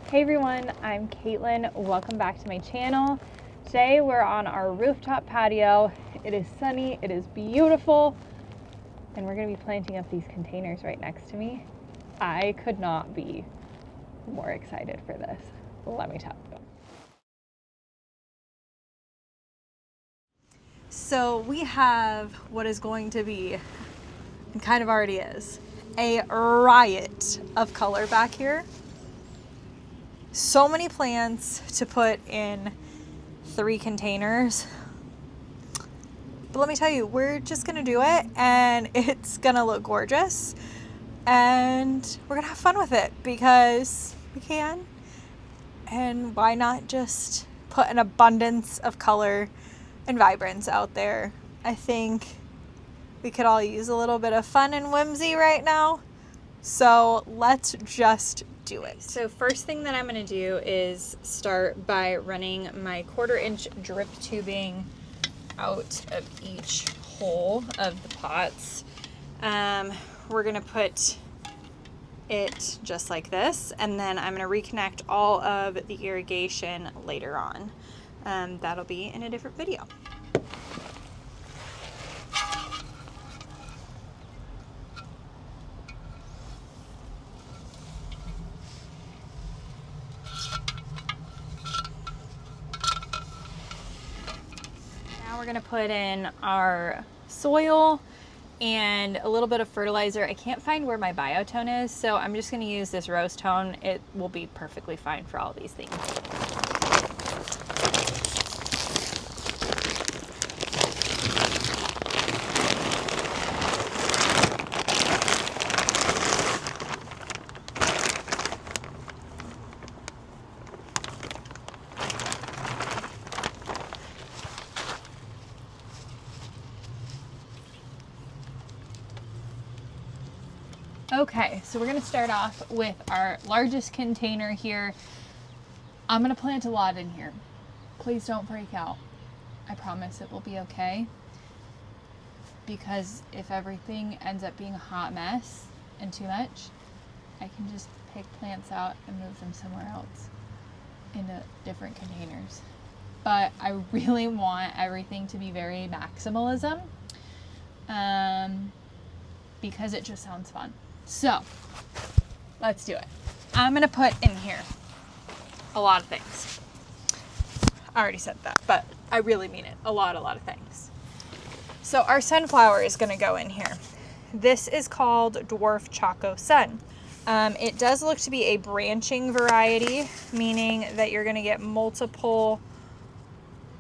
Hey everyone, I'm Caitlin. Welcome back to my channel. Today we're on our rooftop patio. It is sunny, it is beautiful, and we're going to be planting up these containers right next to me. I could not be more excited for this, let me tell you. So we have what is going to be, and kind of already is, a riot of color back here. So many plants to put in 3 containers. But let me tell you, we're just gonna do it and it's gonna look gorgeous. And we're gonna have fun with it because we can. And why not just put an abundance of color and vibrance out there? I think we could all use a little bit of fun and whimsy right now. So let's just do it. So first thing that I'm going to do is start by running my 1/4-inch drip tubing out of each hole of the pots. We're going to put it just like this, and then I'm going to reconnect all of the irrigation later on. That'll be in a different video. We're going to put in our soil and a little bit of fertilizer. I can't find where my biotone is, so I'm just going to use this rose tone. It will be perfectly fine for all these things. Okay, so we're going to start off with our largest container here. I'm going to plant a lot in here. Please don't freak out. I promise it will be okay. Because if everything ends up being a hot mess and too much, I can just pick plants out and move them somewhere else into different containers. But I really want everything to be very maximalism because it just sounds fun. So, let's do it. I'm going to put in here a lot of things. I already said that, but I really mean it. A lot of things. So our sunflower is going to go in here. This is called Dwarf Choco Sun. It does look to be a branching variety, meaning that you're going to get multiple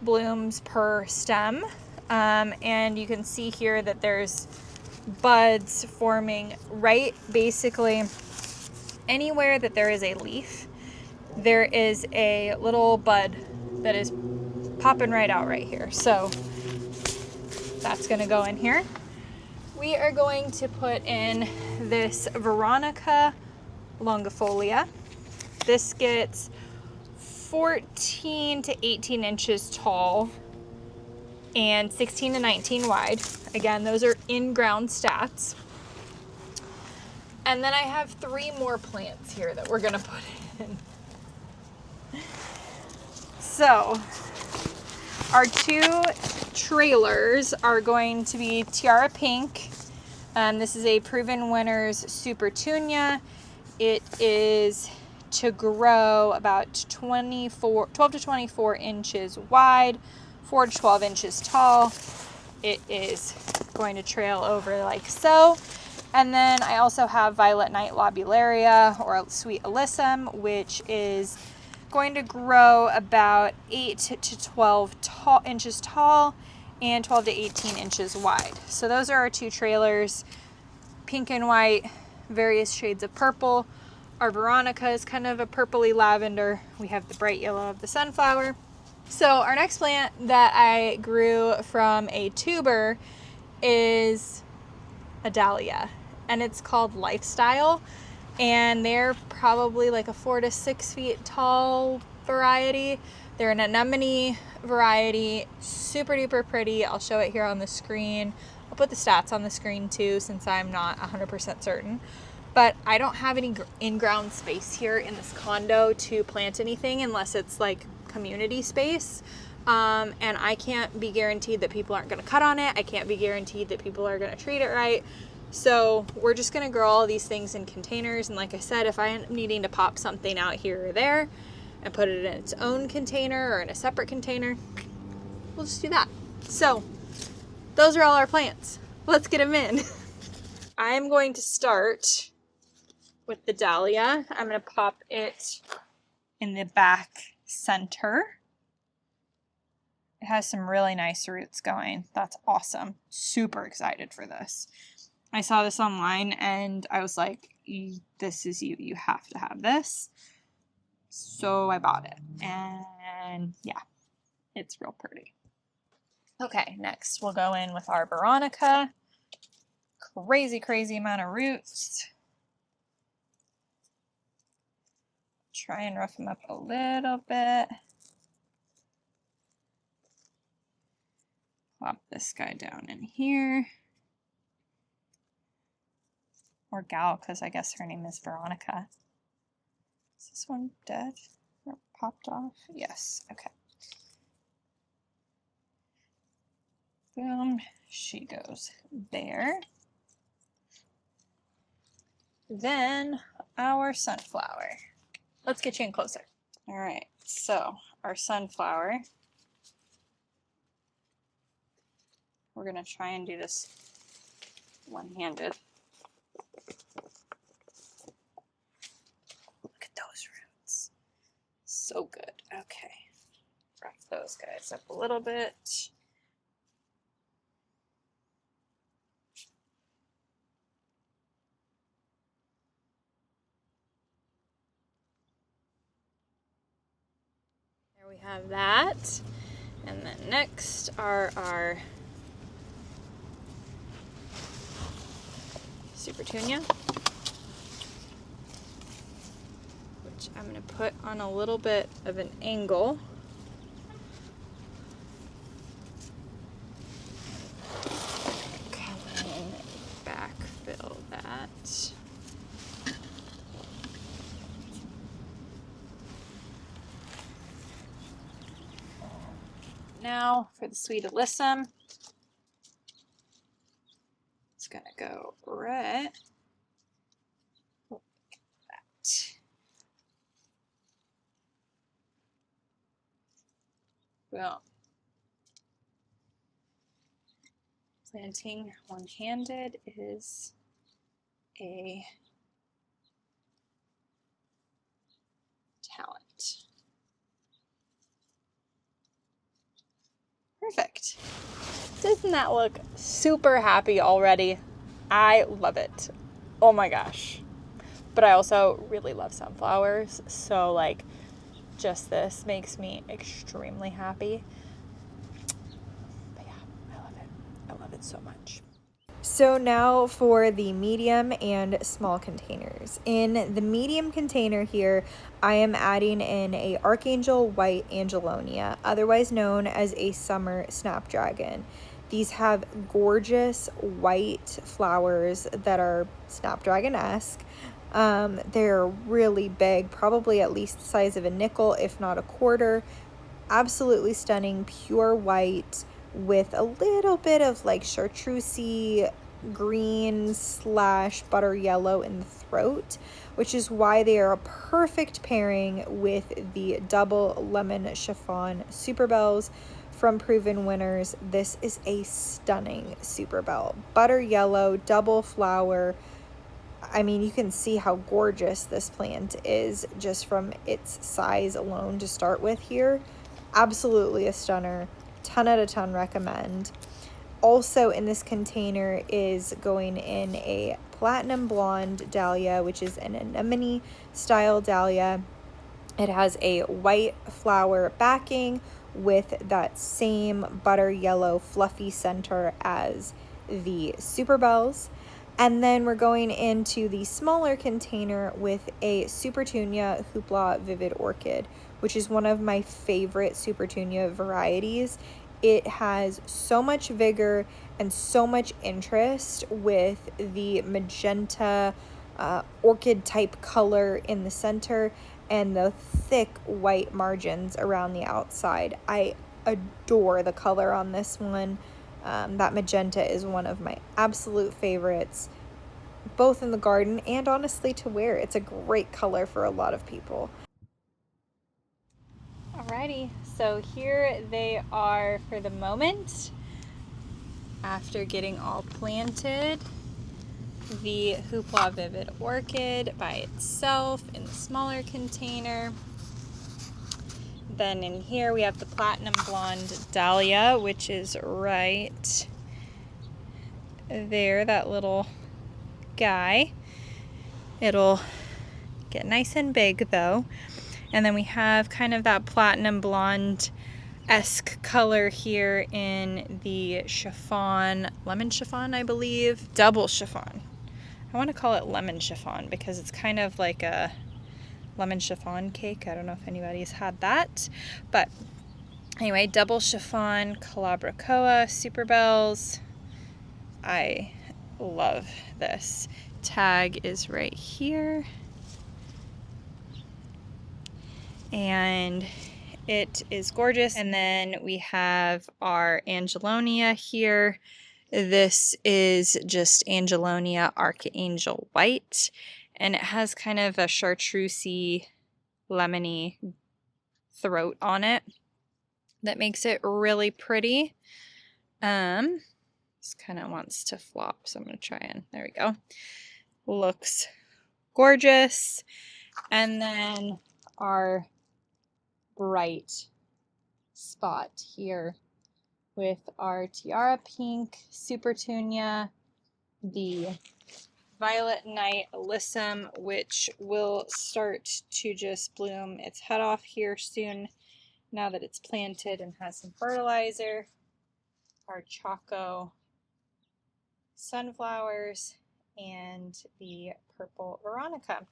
blooms per stem. And you can see here that there's buds forming right basically anywhere that there is a leaf. There is a little bud that is popping right out right here. So that's going to go in here. We are going to put in this Veronica longifolia. This gets 14 to 18 inches tall and 16 to 19 wide. Again, those are in-ground stats. And then I have 3 more plants here that we're gonna put in. So, our 2 trailers are going to be Tiara Pink. This is a Proven Winners Supertunia. It is to grow about 12 to 24 inches wide, 4 to 12 inches tall. It is going to trail over like so. And then I also have Violet Night Lobularia, or Sweet Alyssum, which is going to grow about 8 to 12 inches tall and 12 to 18 inches wide. So those are our 2 trailers, pink and white, various shades of purple. Our Veronica is kind of a purpley lavender. We have the bright yellow of the sunflower. So our next plant that I grew from a tuber is a dahlia, and it's called Lifestyle, and they're probably like a 4 to 6 feet tall variety. They're an anemone variety, super duper pretty. I'll show it here on the screen. I'll put the stats on the screen too, since I'm not 100% certain. but I don't have any in-ground space here in this condo to plant anything unless it's like community space. And I can't be guaranteed that people aren't going to cut on it. I can't be guaranteed that people are going to treat it right. So we're just going to grow all these things in containers. And like I said, if I end up needing to pop something out here or there and put it in its own container or in a separate container, we'll just do that. So those are all our plants. Let's get them in. I'm going to start with the dahlia. I'm going to pop it in the back center. It has some really nice roots going. That's awesome. Super excited for this. I saw this online and I was like, this is you. You have to have this. So I bought it. And yeah, it's real pretty. Okay, next we'll go in with our Veronica. Crazy amount of roots. Try and rough them up a little bit. Plop this guy down in here. Or gal, because I guess her name is Veronica. Is this one dead or popped off? Yes, okay. Boom, she goes there. Then our sunflower. Let's get you in closer. All right, so our sunflower. We're gonna try and do this one-handed. Look at those roots. So good. Okay. Rough those guys up a little bit. There we have that. And then next are our Supertunia, which I'm going to put on a little bit of an angle. Come in, backfill that. Now for the sweet Alyssum. It's gonna go right like that. Well, planting one-handed is a talent. Perfect. Doesn't that look super happy already? I love it. Oh my gosh. But I also really love sunflowers. So like just this makes me extremely happy. But yeah, I love it. I love it so much. So now for the medium and small containers. In the medium container here, I am adding in a Archangel White Angelonia, otherwise known as a summer snapdragon. These have gorgeous white flowers that are snapdragon-esque. They're really big, probably at least the size of a nickel, if not a quarter. Absolutely stunning, pure white with a little bit of like chartreusey green / butter yellow in the throat, which is why they are a perfect pairing with the double lemon chiffon Superbells from Proven Winners. This is a stunning Superbell. Butter yellow, double flower. I mean, you can see how gorgeous this plant is just from its size alone to start with here. Absolutely a stunner. 10 out of 10 recommend. Also in this container is going in a platinum blonde dahlia, which is an anemone style dahlia. It has a white flower backing with that same butter yellow fluffy center as the Superbells. And then we're going into the smaller container with a Supertunia Hoopla Vivid Orchid, which is one of my favorite Supertunia varieties. It has so much vigor and so much interest with the magenta orchid type color in the center and the thick white margins around the outside. I adore the color on this one. That magenta is one of my absolute favorites, both in the garden and honestly to wear. It's a great color for a lot of people. Alrighty, so here they are for the moment. After getting all planted, the Hoopla Vivid Orchid by itself in the smaller container. Then in here we have the Platinum Blonde Dahlia, which is right there, that little guy. It'll get nice and big though. And then we have kind of that Platinum Blonde-esque color here in the chiffon, lemon chiffon, I believe, double chiffon. I want to call it lemon chiffon because it's kind of like a lemon chiffon cake. I don't know if anybody's had that, but anyway, double chiffon Calibrachoa Superbells. I love this. Tag is right here. And it is gorgeous. And then we have our Angelonia here. This is just Angelonia Archangel White, and it has kind of a chartreusey, lemony throat on it that makes it really pretty. This kind of wants to flop, so I'm going to try and, there we go. Looks gorgeous. And then our bright spot here with our Tiara Pink Supertunia, the Violet Night Alyssum, which will start to just bloom its head off here soon now that it's planted and has some fertilizer. Our Choco Sunflowers and the purple Veronica.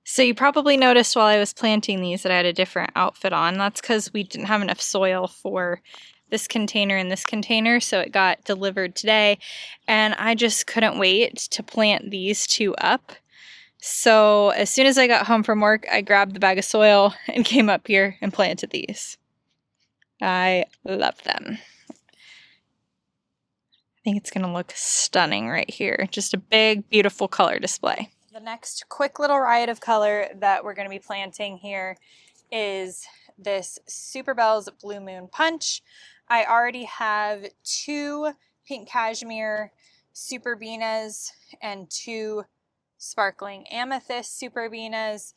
So you probably noticed while I was planting these that I had a different outfit on. That's because we didn't have enough soil for this container and this container, so it got delivered today, and I just couldn't wait to plant these two up. So as soon as I got home from work, I grabbed the bag of soil and came up here and planted these. I love them. I think it's going to look stunning right here. Just a big, beautiful color display. The next quick little riot of color that we're going to be planting here is this Superbells Blue Moon Punch. I already have 2 pink cashmere Superbenas and 2 sparkling amethyst Superbenas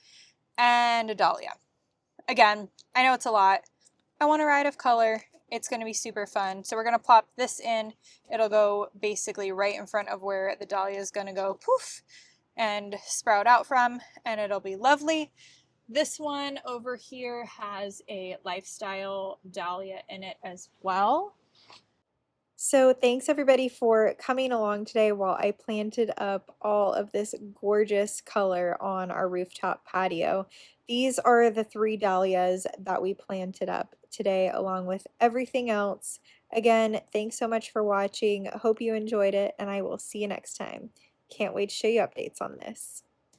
and a Dahlia. Again, I know it's a lot. I want a riot of color. It's going to be super fun. So we're going to plop this in. It'll go basically right in front of where the Dahlia is going to go poof and sprout out from, and it'll be lovely. This one over here has a lifestyle dahlia in it as well. So thanks everybody for coming along today while I planted up all of this gorgeous color on our rooftop patio. These are the 3 dahlias that we planted up today along with everything else. Again, thanks so much for watching. Hope you enjoyed it, and I will see you next time. Can't wait to show you updates on this.